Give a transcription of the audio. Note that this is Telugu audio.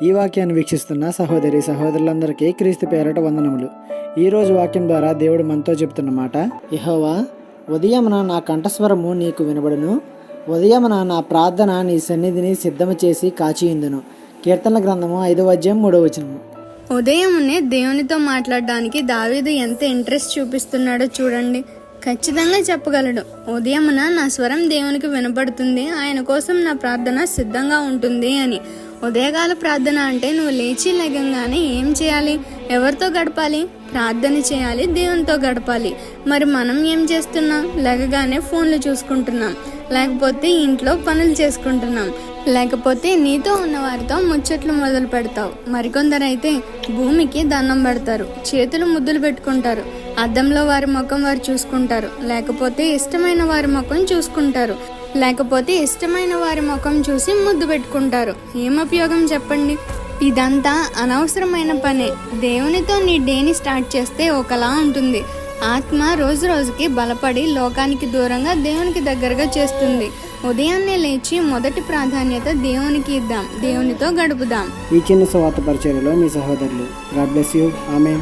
ఈ వాక్యాన్ని వీక్షిస్తున్న సహోదరి సహోదరులందరికీ క్రీస్తు పేరట వందనములు. ఈరోజు వాక్యం ద్వారా దేవుడు మనతో చెప్తున్న మాట, యెహోవా, ఉదయమున నా కంఠస్వరము నీకు వినబడును, ఉదయమున నా ప్రార్థన నీ సన్నిధిని సిద్ధము చేసి కాచియుందును. కీర్తనల గ్రంథము 5వ అధ్యాయం 3వ వచనము. ఉదయమునే దేవునితో మాట్లాడడానికి దావీదు ఎంత ఇంట్రెస్ట్ చూపిస్తున్నాడో చూడండి. ఖచ్చితంగా చెప్పగలడు, ఉదయమున నా స్వరం దేవునికి వినపడుతుంది, ఆయన కోసం నా ప్రార్థన సిద్ధంగా ఉంటుంది అని. ఉదయకాల ప్రార్థన అంటే నువ్వు లేచి లెగంగానే ఏం చేయాలి, ఎవరితో గడపాలి? ప్రార్థన చేయాలి, దేవునితో గడపాలి. మరి మనం ఏం చేస్తున్నాం? లెగగానే ఫోన్లు చూసుకుంటున్నాం, లేకపోతే ఇంట్లో పనులు చేసుకుంటున్నాం, లేకపోతే నీతో ఉన్న వారితో ముచ్చట్లు మొదలు పెడతావు. మరికొందరైతే భూమికి దండం పెడతారు, చేతులు ముద్దులు పెట్టుకుంటారు, అద్దంలో వారి ముఖం వారు చూసుకుంటారు, లేకపోతే ఇష్టమైన వారి ముఖం చూసుకుంటారు, లేకపోతే ఇష్టమైన వారి ముఖం చూసి ముద్దు పెట్టుకుంటారు. ఏం ఉపయోగం చెప్పండి? ఇదంతా అనవసరమైన పనే. దేవునితో నీ డేని స్టార్ట్ చేస్తే ఒకలా ఉంటుంది. ఆత్మ రోజు రోజుకి బలపడి లోకానికి దూరంగా దేవునికి దగ్గరగా చేస్తుంది. ఉదయాన్నే లేచి మొదటి ప్రాధాన్యత దేవునికి ఇద్దాం, దేవునితో గడుపుదాం. ఈ చిన్న సువార్త పరిచర్యలో మీ సహోదరులు. God bless you. ఆమేన్.